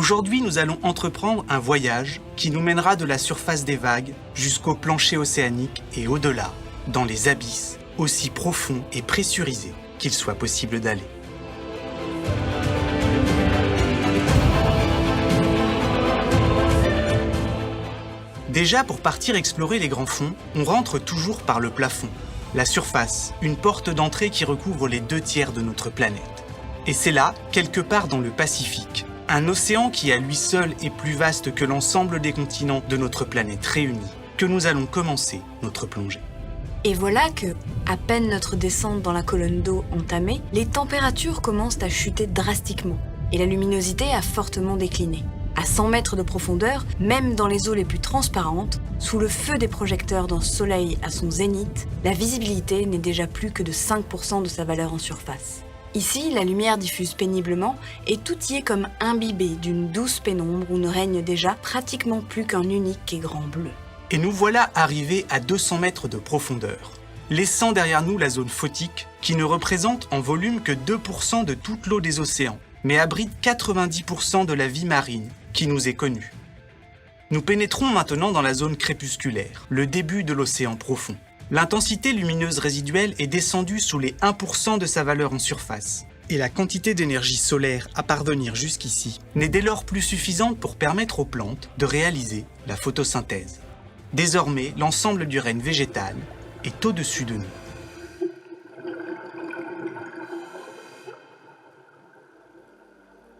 Aujourd'hui, nous allons entreprendre un voyage qui nous mènera de la surface des vagues jusqu'au plancher océanique et au-delà, dans les abysses, aussi profonds et pressurisés qu'il soit possible d'aller. Déjà, pour partir explorer les grands fonds, on rentre toujours par le plafond, la surface, une porte d'entrée qui recouvre les 2/3 de notre planète. Et c'est là, quelque part dans le Pacifique, un océan qui à lui seul est plus vaste que l'ensemble des continents de notre planète réunis, que nous allons commencer notre plongée. Et voilà que, à peine notre descente dans la colonne d'eau entamée, les températures commencent à chuter drastiquement et la luminosité a fortement décliné. À 100 mètres de profondeur, même dans les eaux les plus transparentes, sous le feu des projecteurs d'un soleil à son zénith, la visibilité n'est déjà plus que de 5% de sa valeur en surface. Ici, la lumière diffuse péniblement et tout y est comme imbibé d'une douce pénombre où ne règne déjà pratiquement plus qu'un unique et grand bleu. Et nous voilà arrivés à 200 mètres de profondeur, laissant derrière nous la zone photique qui ne représente en volume que 2% de toute l'eau des océans, mais abrite 90% de la vie marine qui nous est connue. Nous pénétrons maintenant dans la zone crépusculaire, le début de l'océan profond. L'intensité lumineuse résiduelle est descendue sous les 1% de sa valeur en surface, et la quantité d'énergie solaire à parvenir jusqu'ici n'est dès lors plus suffisante pour permettre aux plantes de réaliser la photosynthèse. Désormais, l'ensemble du règne végétal est au-dessus de nous.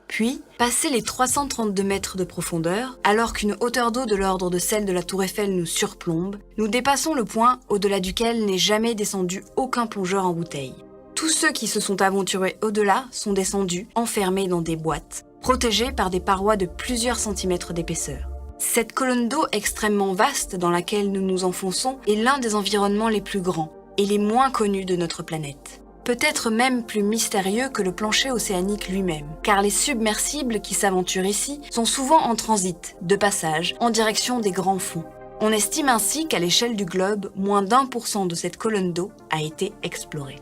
Puis, passé les 332 mètres de profondeur, alors qu'une hauteur d'eau de l'ordre de celle de la Tour Eiffel nous surplombe, nous dépassons le point au-delà duquel n'est jamais descendu aucun plongeur en bouteille. Tous ceux qui se sont aventurés au-delà sont descendus, enfermés dans des boîtes, protégés par des parois de plusieurs centimètres d'épaisseur. Cette colonne d'eau extrêmement vaste dans laquelle nous nous enfonçons est l'un des environnements les plus grands et les moins connus de notre planète. Peut-être même plus mystérieux que le plancher océanique lui-même, car les submersibles qui s'aventurent ici sont souvent en transit, de passage, en direction des grands fonds. On estime ainsi qu'à l'échelle du globe, moins d'1% de cette colonne d'eau a été explorée.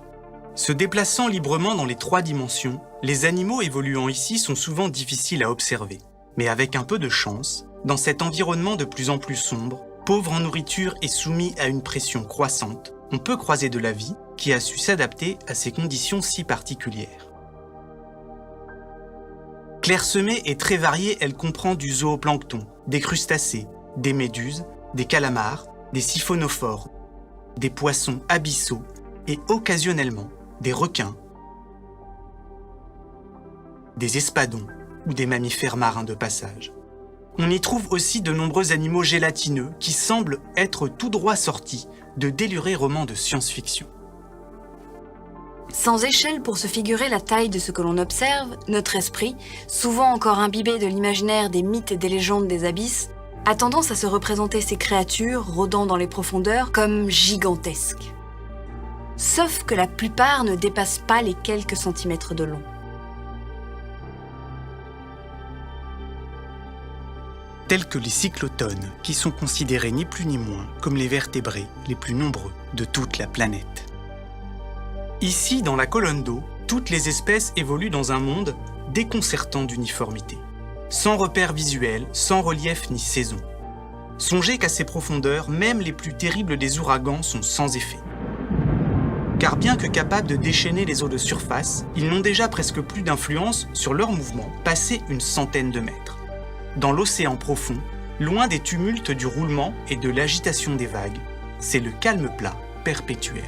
Se déplaçant librement dans les 3 dimensions, les animaux évoluant ici sont souvent difficiles à observer. Mais avec un peu de chance, dans cet environnement de plus en plus sombre, pauvre en nourriture et soumis à une pression croissante, on peut croiser de la vie qui a su s'adapter à ces conditions si particulières. Clairsemée et très variée, elle comprend du zooplancton, des crustacés, des méduses, des calamars, des siphonophores, des poissons abyssaux et occasionnellement des requins, des espadons ou des mammifères marins de passage. On y trouve aussi de nombreux animaux gélatineux qui semblent être tout droit sortis de délurés romans de science-fiction. Sans échelle pour se figurer la taille de ce que l'on observe, notre esprit, souvent encore imbibé de l'imaginaire des mythes et des légendes des abysses, a tendance à se représenter ces créatures rôdant dans les profondeurs comme gigantesques. Sauf que la plupart ne dépassent pas les quelques centimètres de long. Tels que les cyclotones, qui sont considérés ni plus ni moins comme les vertébrés les plus nombreux de toute la planète. Ici, dans la colonne d'eau, toutes les espèces évoluent dans un monde déconcertant d'uniformité, sans repères visuels, sans relief ni saison. Songez qu'à ces profondeurs, même les plus terribles des ouragans sont sans effet. Car bien que capables de déchaîner les eaux de surface, ils n'ont déjà presque plus d'influence sur leur mouvement, passé une centaine de mètres. Dans l'océan profond, loin des tumultes du roulement et de l'agitation des vagues, c'est le calme plat perpétuel.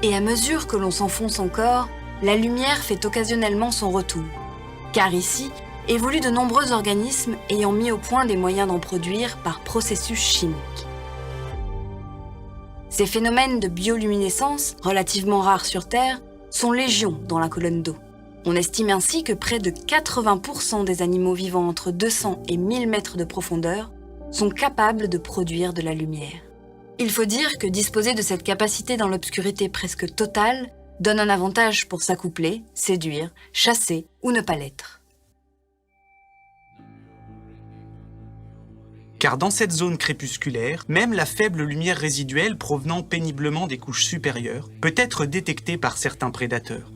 Et à mesure que l'on s'enfonce encore, la lumière fait occasionnellement son retour. Car ici, évoluent de nombreux organismes ayant mis au point des moyens d'en produire par processus chimiques. Ces phénomènes de bioluminescence, relativement rares sur Terre, sont légion dans la colonne d'eau. On estime ainsi que près de 80% des animaux vivant entre 200 et 1000 mètres de profondeur sont capables de produire de la lumière. Il faut dire que disposer de cette capacité dans l'obscurité presque totale donne un avantage pour s'accoupler, séduire, chasser ou ne pas l'être. Car dans cette zone crépusculaire, même la faible lumière résiduelle provenant péniblement des couches supérieures peut être détectée par certains prédateurs.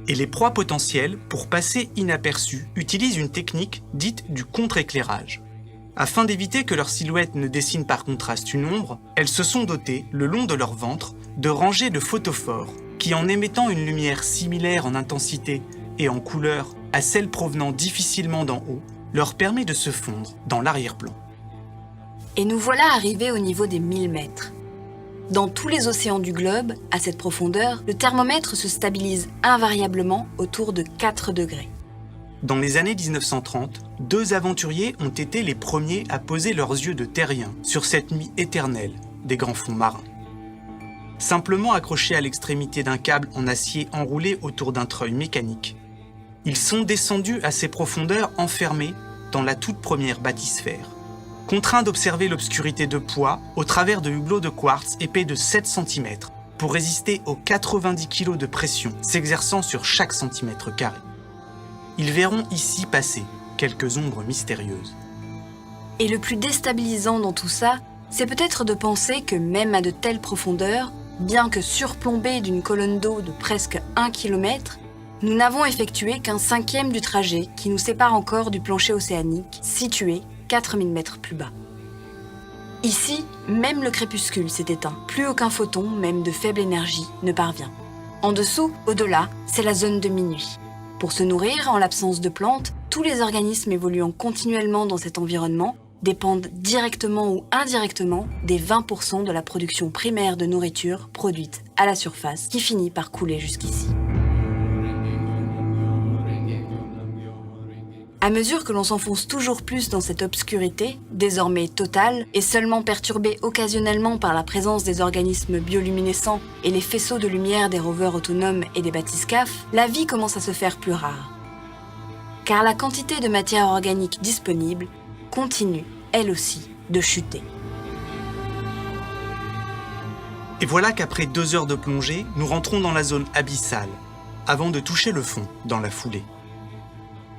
Et les proies potentielles, pour passer inaperçues, utilisent une technique dite du contre-éclairage. Afin d'éviter que leur silhouette ne dessine par contraste une ombre, elles se sont dotées, le long de leur ventre, de rangées de photophores qui, en émettant une lumière similaire en intensité et en couleur à celle provenant difficilement d'en haut, leur permet de se fondre dans l'arrière-plan. Et nous voilà arrivés au niveau des 1000 mètres. Dans tous les océans du globe, à cette profondeur, le thermomètre se stabilise invariablement autour de 4 degrés. Dans les années 1930, 2 aventuriers ont été les premiers à poser leurs yeux de terriens sur cette nuit éternelle des grands fonds marins. Simplement accrochés à l'extrémité d'un câble en acier enroulé autour d'un treuil mécanique, ils sont descendus à ces profondeurs enfermés dans la toute première bathysphère, contraints d'observer l'obscurité de poids au travers de hublots de quartz épais de 7 cm pour résister aux 90 kg de pression s'exerçant sur chaque centimètre carré. Ils verront ici passer quelques ombres mystérieuses. Et le plus déstabilisant dans tout ça, c'est peut-être de penser que même à de telles profondeurs, bien que surplombés d'une colonne d'eau de presque 1 km, nous n'avons effectué qu'un 5e du trajet qui nous sépare encore du plancher océanique, situé 4000 mètres plus bas. Ici, même le crépuscule s'est éteint. Plus aucun photon, même de faible énergie, ne parvient. En dessous, au-delà, c'est la zone de minuit. Pour se nourrir, en l'absence de plantes, tous les organismes évoluant continuellement dans cet environnement dépendent directement ou indirectement des 20% de la production primaire de nourriture produite à la surface qui finit par couler jusqu'ici. À mesure que l'on s'enfonce toujours plus dans cette obscurité, désormais totale, et seulement perturbée occasionnellement par la présence des organismes bioluminescents et les faisceaux de lumière des rovers autonomes et des bathyscaphes, la vie commence à se faire plus rare. Car la quantité de matière organique disponible continue, elle aussi, de chuter. Et voilà qu'après 2 heures de plongée, nous rentrons dans la zone abyssale, avant de toucher le fond dans la foulée.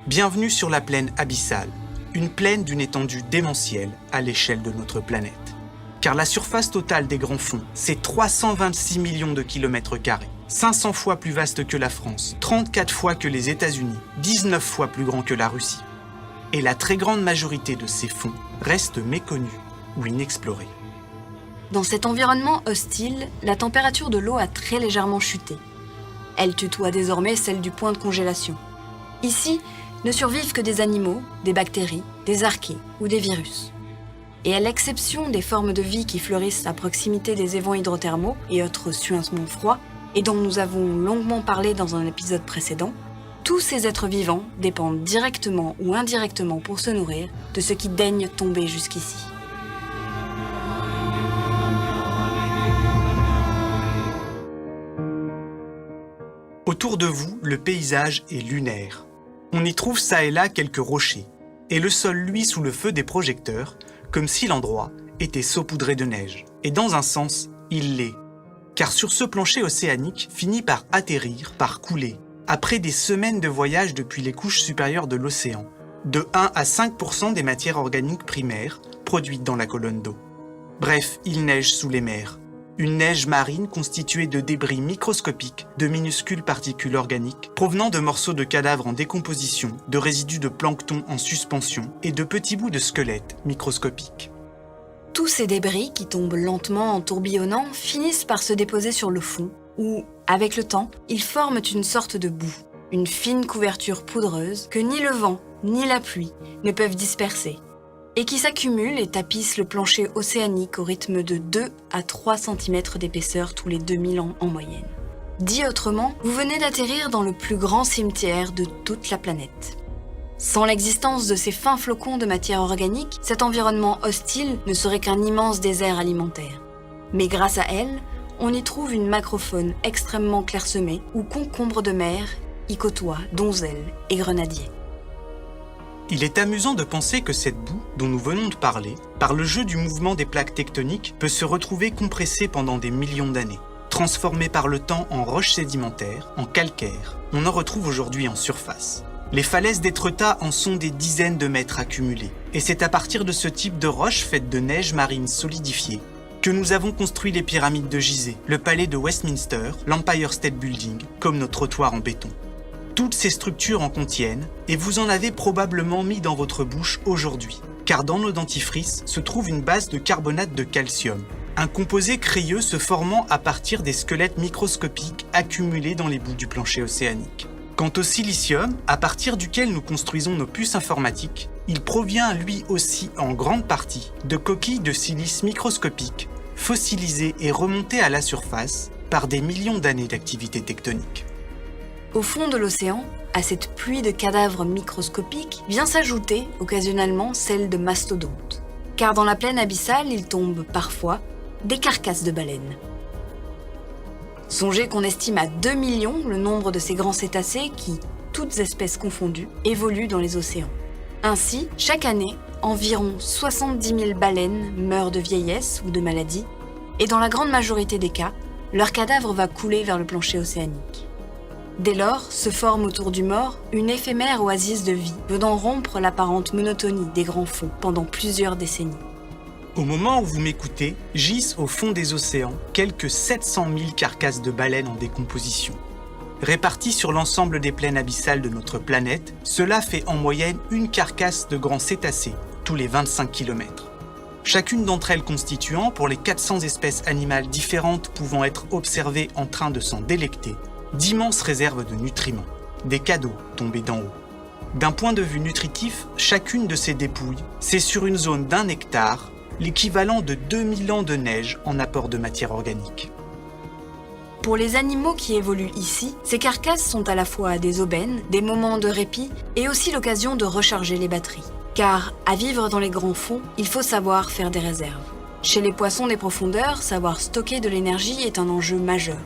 Bienvenue sur la plaine abyssale, une plaine d'une étendue démentielle à l'échelle de notre planète. Car la surface totale des grands fonds, c'est 326 millions de kilomètres carrés, 500 fois plus vaste que la France, 34 fois que les États-Unis, 19 fois plus grand que la Russie. Et la très grande majorité de ces fonds restent méconnus ou inexplorés. Dans cet environnement hostile, la température de l'eau a très légèrement chuté. Elle tutoie désormais celle du point de congélation. Ici, ne survivent que des animaux, des bactéries, des archées ou des virus. Et à l'exception des formes de vie qui fleurissent à proximité des évents hydrothermaux et autres suintements froids, et dont nous avons longuement parlé dans un épisode précédent, tous ces êtres vivants dépendent directement ou indirectement pour se nourrir de ce qui daigne tomber jusqu'ici. Autour de vous, le paysage est lunaire. On y trouve ça et là quelques rochers, et le sol luit sous le feu des projecteurs, comme si l'endroit était saupoudré de neige. Et dans un sens, il l'est. Car sur ce plancher océanique finit par atterrir, par couler, après des semaines de voyage depuis les couches supérieures de l'océan, de 1 à 5% des matières organiques primaires produites dans la colonne d'eau. Bref, il neige sous les mers. Une neige marine constituée de débris microscopiques, de minuscules particules organiques, provenant de morceaux de cadavres en décomposition, de résidus de plancton en suspension et de petits bouts de squelettes microscopiques. Tous ces débris qui tombent lentement en tourbillonnant finissent par se déposer sur le fond, où, avec le temps, ils forment une sorte de boue, une fine couverture poudreuse que ni le vent ni la pluie ne peuvent disperser, et qui s'accumulent et tapissent le plancher océanique au rythme de 2 à 3 cm d'épaisseur tous les 2000 ans en moyenne. Dit autrement, vous venez d'atterrir dans le plus grand cimetière de toute la planète. Sans l'existence de ces fins flocons de matière organique, cet environnement hostile ne serait qu'un immense désert alimentaire. Mais grâce à elle, on y trouve une macrofaune extrêmement clairsemée où concombres de mer y côtoient donzelles et grenadiers. Il est amusant de penser que cette boue, dont nous venons de parler, par le jeu du mouvement des plaques tectoniques, peut se retrouver compressée pendant des millions d'années. Transformée par le temps en roches sédimentaires, en calcaire, on en retrouve aujourd'hui en surface. Les falaises d'Étretat en sont des dizaines de mètres accumulés. Et c'est à partir de ce type de roches faites de neige marine solidifiée que nous avons construit les pyramides de Gizeh, le palais de Westminster, l'Empire State Building, comme nos trottoirs en béton. Toutes ces structures en contiennent et vous en avez probablement mis dans votre bouche aujourd'hui, car dans nos dentifrices se trouve une base de carbonate de calcium, un composé crayeux se formant à partir des squelettes microscopiques accumulés dans les boues du plancher océanique. Quant au silicium, à partir duquel nous construisons nos puces informatiques, il provient lui aussi en grande partie de coquilles de silice microscopiques, fossilisées et remontées à la surface par des millions d'années d'activité tectonique. Au fond de l'océan, à cette pluie de cadavres microscopiques vient s'ajouter occasionnellement celle de mastodontes. Car dans la plaine abyssale, il tombe parfois des carcasses de baleines. Songez qu'on estime à 2 millions le nombre de ces grands cétacés qui, toutes espèces confondues, évoluent dans les océans. Ainsi, chaque année, environ 70 000 baleines meurent de vieillesse ou de maladie, et dans la grande majorité des cas, leur cadavre va couler vers le plancher océanique. Dès lors, se forme autour du mort une éphémère oasis de vie, venant rompre l'apparente monotonie des grands fonds pendant plusieurs décennies. Au moment où vous m'écoutez, gisent au fond des océans quelques 700 000 carcasses de baleines en décomposition. Réparties sur l'ensemble des plaines abyssales de notre planète, cela fait en moyenne une carcasse de grands cétacés tous les 25 km. Chacune d'entre elles constituant, pour les 400 espèces animales différentes pouvant être observées en train de s'en délecter, d'immenses réserves de nutriments, des cadeaux tombés d'en haut. D'un point de vue nutritif, chacune de ces dépouilles, c'est sur une zone d'1 hectare, l'équivalent de 2000 ans de neige en apport de matière organique. Pour les animaux qui évoluent ici, ces carcasses sont à la fois des aubaines, des moments de répit et aussi l'occasion de recharger les batteries. Car, à vivre dans les grands fonds, il faut savoir faire des réserves. Chez les poissons des profondeurs, savoir stocker de l'énergie est un enjeu majeur.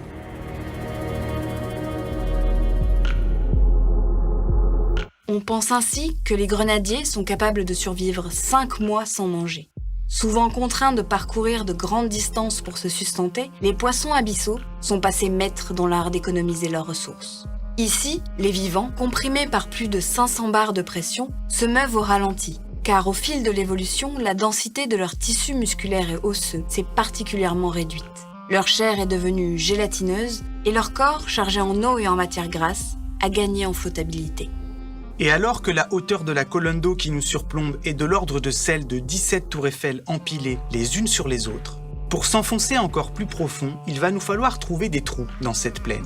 On pense ainsi que les grenadiers sont capables de survivre 5 mois sans manger. Souvent contraints de parcourir de grandes distances pour se sustenter, les poissons abyssaux sont passés maîtres dans l'art d'économiser leurs ressources. Ici, les vivants, comprimés par plus de 500 bars de pression, se meuvent au ralenti, car au fil de l'évolution, la densité de leurs tissus musculaires et osseux s'est particulièrement réduite. Leur chair est devenue gélatineuse et leur corps, chargé en eau et en matière grasse, a gagné en flottabilité. Et alors que la hauteur de la colonne d'eau qui nous surplombe est de l'ordre de celle de 17 tours Eiffel empilées les unes sur les autres, pour s'enfoncer encore plus profond, il va nous falloir trouver des trous dans cette plaine,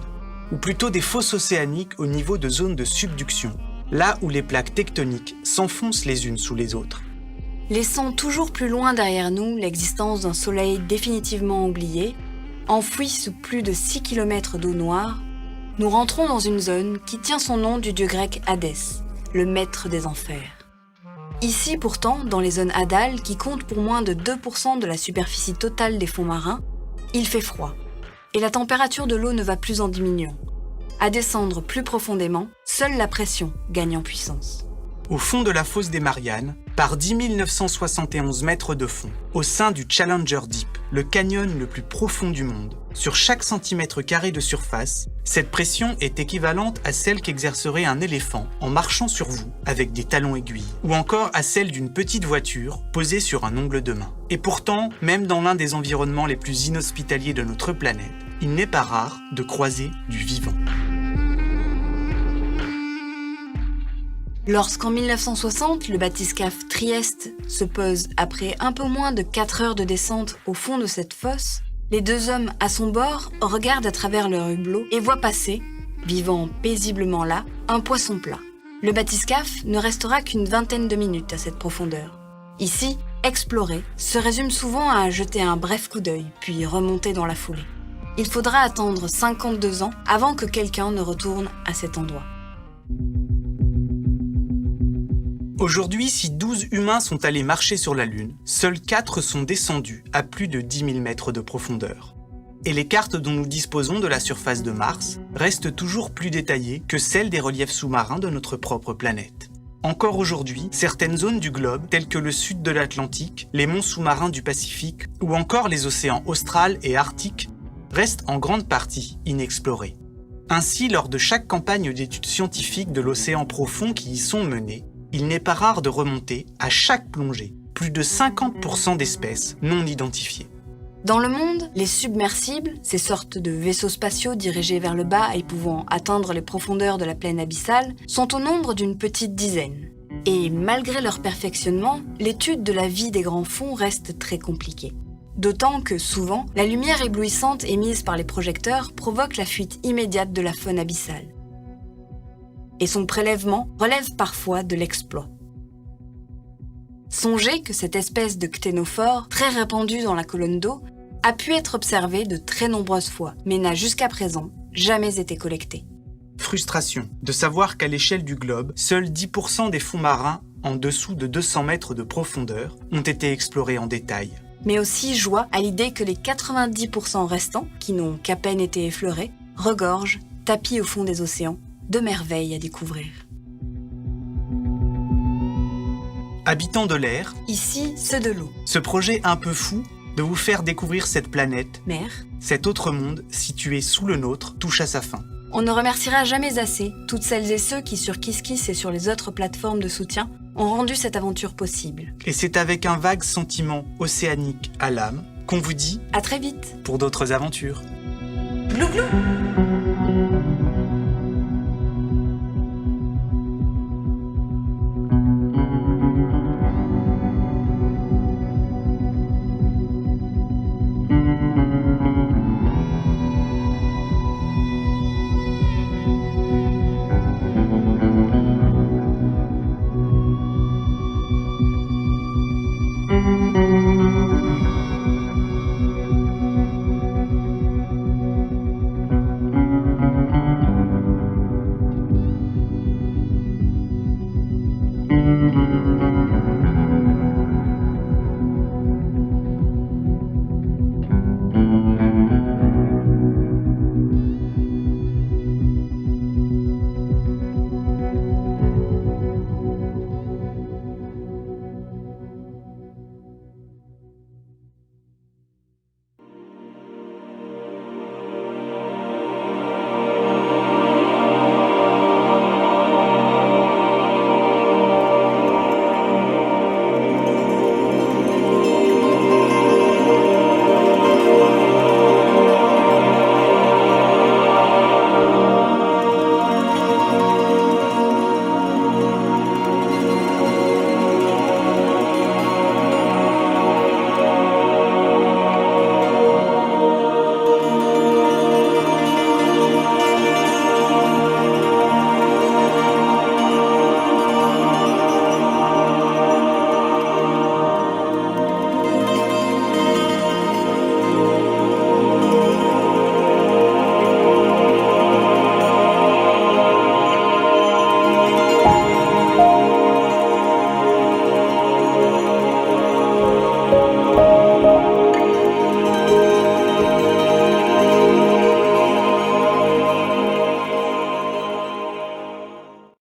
ou plutôt des fosses océaniques au niveau de zones de subduction, là où les plaques tectoniques s'enfoncent les unes sous les autres. Laissant toujours plus loin derrière nous l'existence d'un soleil définitivement oublié, enfoui sous plus de 6 km d'eau noire, nous rentrons dans une zone qui tient son nom du dieu grec Hadès, le maître des enfers. Ici pourtant, dans les zones hadales qui comptent pour moins de 2% de la superficie totale des fonds marins, il fait froid, et la température de l'eau ne va plus en diminuant. À descendre plus profondément, seule la pression gagne en puissance. Au fond de la fosse des Mariannes, par 10 971 mètres de fond, au sein du Challenger Deep, le canyon le plus profond du monde, sur chaque centimètre carré de surface, cette pression est équivalente à celle qu'exercerait un éléphant en marchant sur vous avec des talons aiguilles, ou encore à celle d'une petite voiture posée sur un ongle de main. Et pourtant, même dans l'un des environnements les plus inhospitaliers de notre planète, il n'est pas rare de croiser du vivant. Lorsqu'en 1960, le bathyscaphe Trieste se pose après un peu moins de 4 heures de descente au fond de cette fosse, les deux hommes à son bord regardent à travers leur hublot et voient passer, vivant paisiblement là, un poisson plat. Le bathyscaphe ne restera qu'une vingtaine de minutes à cette profondeur. Ici, explorer se résume souvent à jeter un bref coup d'œil, puis remonter dans la foulée. Il faudra attendre 52 ans avant que quelqu'un ne retourne à cet endroit. Aujourd'hui, si 12 humains sont allés marcher sur la Lune, seuls 4 sont descendus à plus de 10 000 mètres de profondeur. Et les cartes dont nous disposons de la surface de Mars restent toujours plus détaillées que celles des reliefs sous-marins de notre propre planète. Encore aujourd'hui, certaines zones du globe, telles que le sud de l'Atlantique, les monts sous-marins du Pacifique ou encore les océans austral et arctique, restent en grande partie inexplorés. Ainsi, lors de chaque campagne d'études scientifiques de l'océan profond qui y sont menées, il n'est pas rare de remonter, à chaque plongée, plus de 50% d'espèces non identifiées. Dans le monde, les submersibles, ces sortes de vaisseaux spatiaux dirigés vers le bas et pouvant atteindre les profondeurs de la plaine abyssale, sont au nombre d'une petite dizaine. Et malgré leur perfectionnement, l'étude de la vie des grands fonds reste très compliquée. D'autant que, souvent, la lumière éblouissante émise par les projecteurs provoque la fuite immédiate de la faune abyssale. Et son prélèvement relève parfois de l'exploit. Songez que cette espèce de cténophore, très répandue dans la colonne d'eau, a pu être observée de très nombreuses fois, mais n'a jusqu'à présent jamais été collectée. Frustration de savoir qu'à l'échelle du globe, seuls 10% des fonds marins en dessous de 200 mètres de profondeur ont été explorés en détail. Mais aussi joie à l'idée que les 90% restants, qui n'ont qu'à peine été effleurés, regorgent, tapis au fond des océans, de merveilles à découvrir. Habitants de l'air, Ici, ceux de l'eau. ce projet un peu fou de vous faire découvrir cette planète, Mer. cet autre monde situé sous le nôtre, touche à sa fin. On ne remerciera jamais assez toutes celles et ceux qui, sur KissKiss et sur les autres plateformes de soutien, ont rendu cette aventure possible. Et c'est avec un vague sentiment océanique à l'âme qu'on vous dit À très vite. pour d'autres aventures. Glou glou.